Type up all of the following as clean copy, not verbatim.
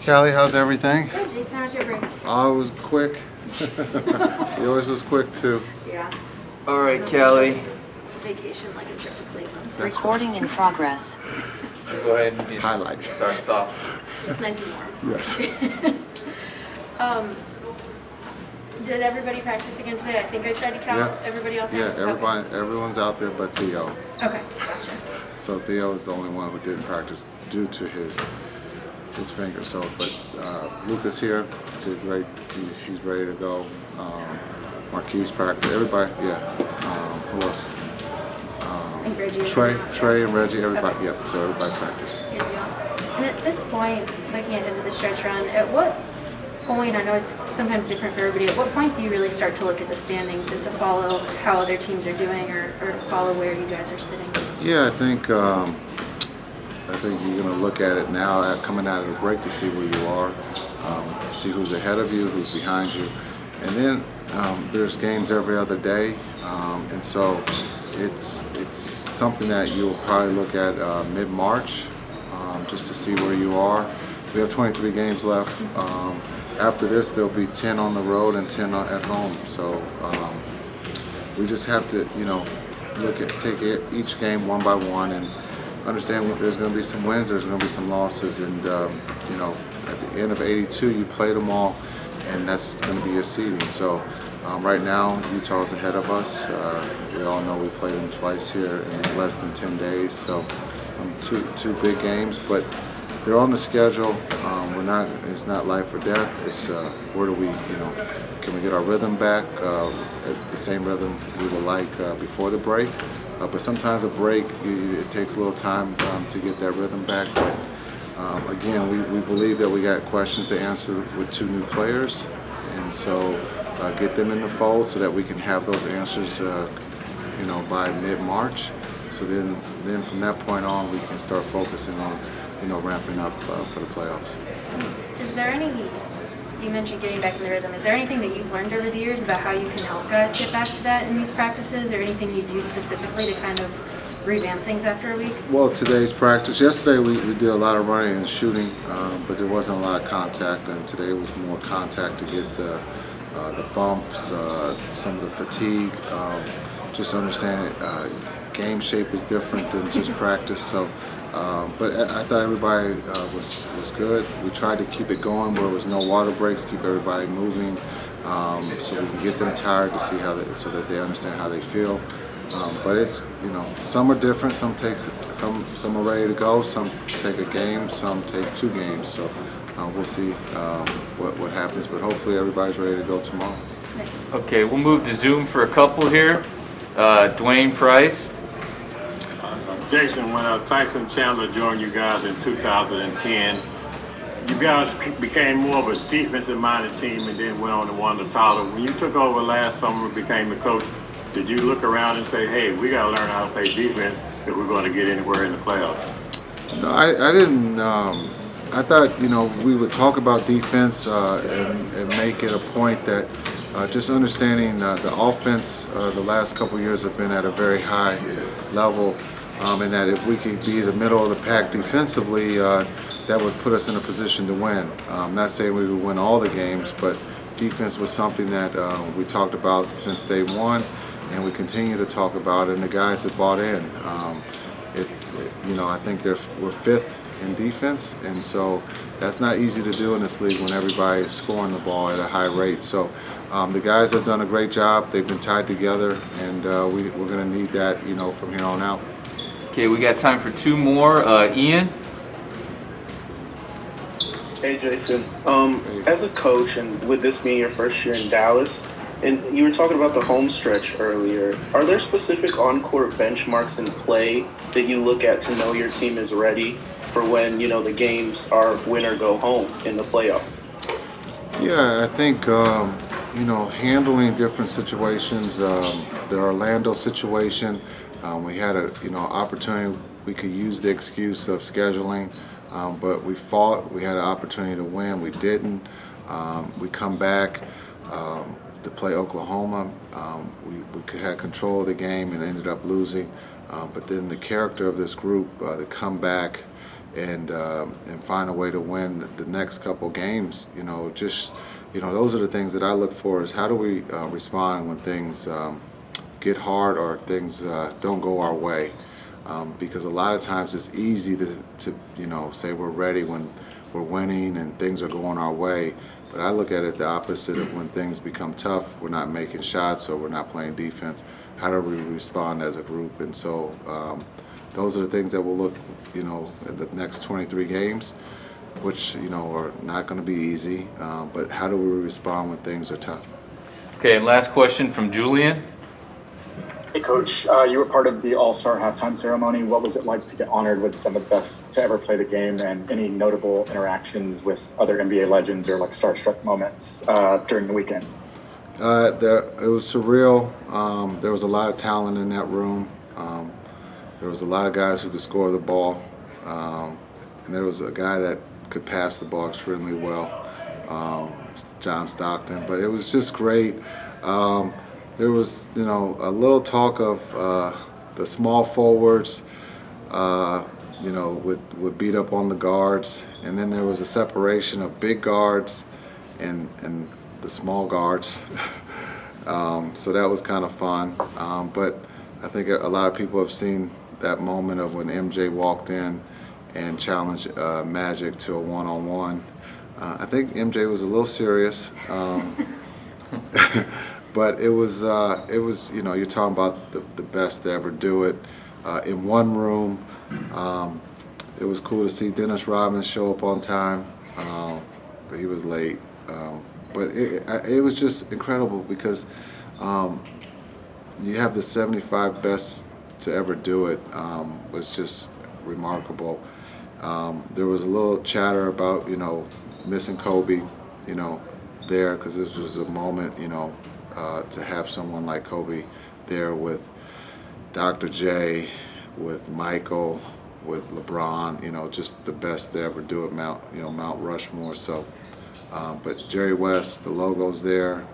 Callie, how's everything? Good, Jason. How was your break? Oh, it was quick. Yours was quick too. Yeah. All right, Callie. Vacation, like a trip to Cleveland. Recording in progress. Go ahead and Highlight. start us off. It's nice and warm. Yes. Did everybody practice again today? I think I tried to count everybody out there. Yeah, everyone's out there but Theo. Okay, gotcha. So Theo is the only one who didn't practice due to his finger. So, but Luka's here, did great. He's ready to go. Marquise practiced. Everybody, yeah. Who else? I think Reggie. Trey and Reggie. Everybody, Okay. yep. So everybody practiced. Good deal. And at this point, looking ahead to the stretch run, at what point, I know it's sometimes different for everybody, at what point do you really start to look at the standings and to follow how other teams are doing or to follow where you guys are sitting? Yeah, I think you're going to look at it now, coming out of the break, to see where you are, see who's ahead of you, who's behind you, and then there's games every other day, and so it's something that you'll probably look at mid-March, just to see where you are. We have 23 games left. After this, there'll be 10 on the road and 10 at home. So we just have to, take each game one by one and understand there's going to be some wins, there's going to be some losses, and at the end of 82, you play them all, and that's going to be your seeding. So right now, Utah's ahead of us. We all know we played them twice here in less than 10 days. So two big games, but they're on the schedule. It's not life or death. It's where do we, can we get our rhythm back at the same rhythm we would like before the break? But sometimes a break, it takes a little time to get that rhythm back. But again, we believe that we got questions to answer with two new players, and so get them in the fold so that we can have those answers, by mid-March. So then from that point on, we can start focusing on, ramping up for the playoffs. Is there you mentioned getting back in the rhythm, is there anything that you've learned over the years about how you can help guys get back to that in these practices, or anything you do specifically to kind of revamp things after a week? Well, today's practice, yesterday we did a lot of running and shooting, but there wasn't a lot of contact, and today was more contact to get the bumps, some of the fatigue, just understanding game shape is different than just practice. So, but I thought everybody was good. We tried to keep it going where there was no water breaks, keep everybody moving, so we can get them tired to see so that they understand how they feel. But it's some are different. Some are ready to go. Some take a game. Some take 2 games. So we'll see what happens. But hopefully everybody's ready to go tomorrow. Thanks. Okay, we'll move to Zoom for a couple here. Dwayne Price. Jason, when Tyson Chandler joined you guys in 2010, you guys became more of a defensive-minded team and then went on to win the title. When you took over last summer and became the coach, did you look around and say, hey, we got to learn how to play defense if we're going to get anywhere in the playoffs? No, I didn't. I thought, we would talk about defense and make it a point that just understanding the offense the last couple of years have been at a very high level. And that if we could be the middle of the pack defensively, that would put us in a position to win. Not saying we would win all the games, but defense was something that we talked about since day one, and we continue to talk about it, and the guys that bought in. I think we're 5th in defense, and so that's not easy to do in this league when everybody is scoring the ball at a high rate. So the guys have done a great job. They've been tied together, and we're going to need that, from here on out. Okay, we got time for 2 more. Ian? Hey, Jason. As a coach, and with this being your first year in Dallas, and you were talking about the home stretch earlier, are there specific on-court benchmarks in play that you look at to know your team is ready for when, the games are win or go home in the playoffs? Yeah, I think, handling different situations, the Orlando situation, we had an opportunity. We could use the excuse of scheduling, but we fought. We had an opportunity to win. We didn't. We come back to play Oklahoma. We had control of the game and ended up losing. But then the character of this group, to come back and find a way to win the next couple games. Those are the things that I look for, is how do we respond when things get hard or things don't go our way. Because a lot of times it's easy to say we're ready when we're winning and things are going our way. But I look at it the opposite of when things become tough, we're not making shots or we're not playing defense. How do we respond as a group? And so those are the things that we'll look, at the next 23 games, which, are not going to be easy. But how do we respond when things are tough? Okay, last question from Julian. Hey, Coach, you were part of the All-Star halftime ceremony. What was it like to get honored with some of the best to ever play the game, and any notable interactions with other NBA legends or like starstruck moments during the weekend? It was surreal. There was a lot of talent in that room. There was a lot of guys who could score the ball. And there was a guy that could pass the ball extremely well, John Stockton. But it was just great. There was, a little talk of the small forwards, would beat up on the guards, and then there was a separation of big guards and the small guards. So that was kind of fun. But I think a lot of people have seen that moment of when MJ walked in and challenged Magic to a one-on-one. I think MJ was a little serious. But it was you're talking about the best to ever do it in one room. It was cool to see Dennis Rodman show up on time, but he was late. But it was just incredible because you have the 75 best to ever do it. Was just remarkable. There was a little chatter about missing Kobe, there, because this was a moment, to have someone like Kobe there with Dr. J, with Michael, with LeBron, just the best to ever do it, Mount Rushmore. So, but Jerry West, the logo's there.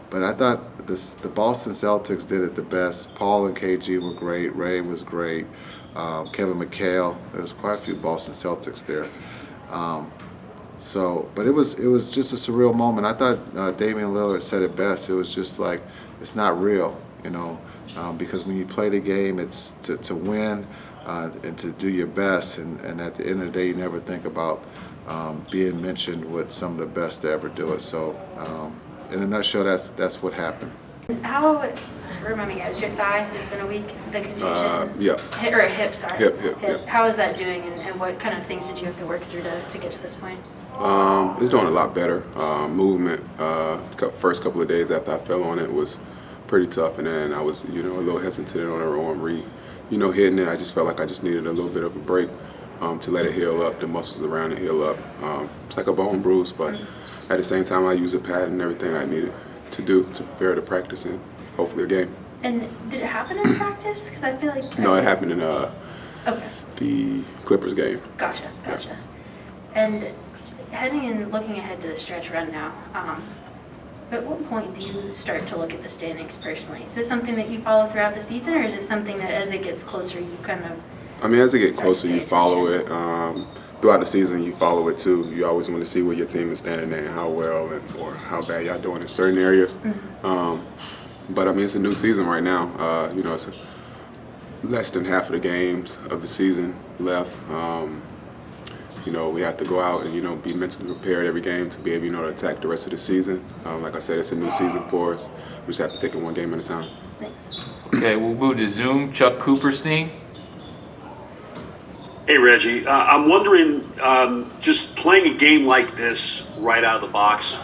But I thought the Boston Celtics did it the best. Paul and KG were great. Ray was great. Kevin McHale. There was quite a few Boston Celtics there. But it was just a surreal moment. I thought Damian Lillard said it best. It was just like, it's not real, because when you play the game, it's to win and to do your best. And at the end of the day, you never think about being mentioned with some of the best to ever do it. So, in a nutshell, that's what happened. How, remind me, guys, your thigh, it's been a week, the contusion? Yeah. Or a hip, sorry. Hip. How is that doing, and what kind of things did you have to work through to get to this point? It's doing a lot better. Movement, first couple of days after I fell on it was pretty tough, and then I was, a little hesitant on the arm hitting it. I just felt like I just needed a little bit of a break to let it heal up, the muscles around it heal up. It's like a bone bruise, but at the same time, I use a pad and everything I needed to do to prepare to practice and hopefully a game. And did it happen in practice? Because I feel like... No, it happened in okay. the Clippers game. Gotcha. Yeah. And looking ahead to the stretch run now, at what point do you start to look at the standings personally? Is this something that you follow throughout the season, or is it something that as it gets closer you kind of... As it gets closer, you follow it. Throughout the season, you follow it too. You always want to see where your team is standing at and how well or how bad y'all doing in certain areas. Mm-hmm. But it's a new season right now. It's less than half of the games of the season left. We have to go out and be mentally prepared every game to be able to attack the rest of the season. Like I said, it's a new season for us. We just have to take it one game at a time. Thanks. Okay, we'll move to Zoom. Chuck Cooperstein. Hey, Reggie. I'm wondering, just playing a game like this right out of the box,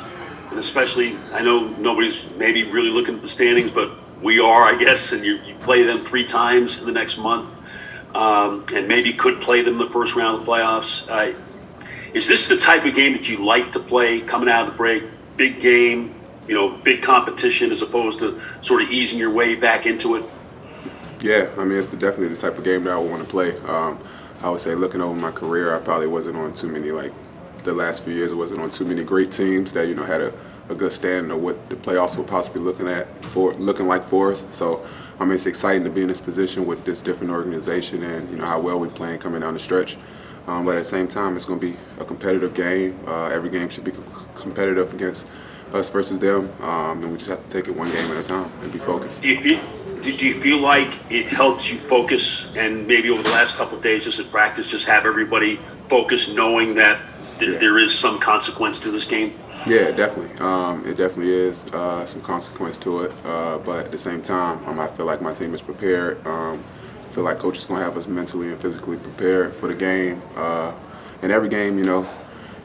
and especially, I know nobody's maybe really looking at the standings, but we are, I guess, and you play them 3 times in the next month, and maybe could play them in the first round of the playoffs. Is this the type of game that you like to play coming out of the break? Big game, big competition, as opposed to sort of easing your way back into it? Yeah, it's definitely the type of game that I would want to play. I would say, looking over my career, I probably wasn't on too many, the last few years, I wasn't on too many great teams that, had a good standing of what the playoffs will possibly looking like for us. So I mean, it's exciting to be in this position with this different organization and how well we're playing coming down the stretch. But at the same time, it's going to be a competitive game. Every game should be competitive against us versus them, and we just have to take it one game at a time and be focused. Did you feel like it helped you focus, and maybe over the last couple of days, just at practice, just have everybody focus, knowing that there is some consequence to this game? Yeah, definitely. It definitely is some consequence to it. But at the same time, I feel like my team is prepared. I feel like coach is going to have us mentally and physically prepared for the game. And every game,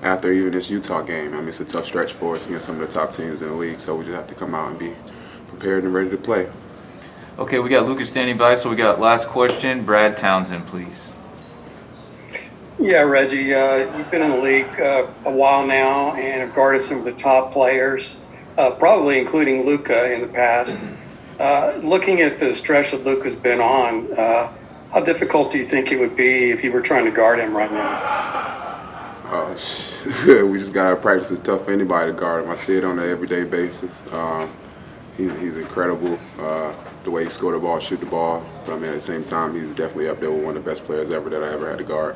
after even this Utah game, it's a tough stretch for us against some of the top teams in the league. So we just have to come out and be prepared and ready to play. Okay, we got Luka standing by, so we got last question. Brad Townsend, please. Yeah, Reggie, you've been in the league a while now and have guarded some of the top players, probably including Luka in the past. Looking at the stretch that Luka's been on, how difficult do you think it would be if you were trying to guard him right now? We just got to practice. It's tough for anybody to guard him. I see it on an everyday basis. He's incredible. The way he scored the ball, shoot the ball. But at the same time, he's definitely up there with one of the best players ever that I ever had to guard.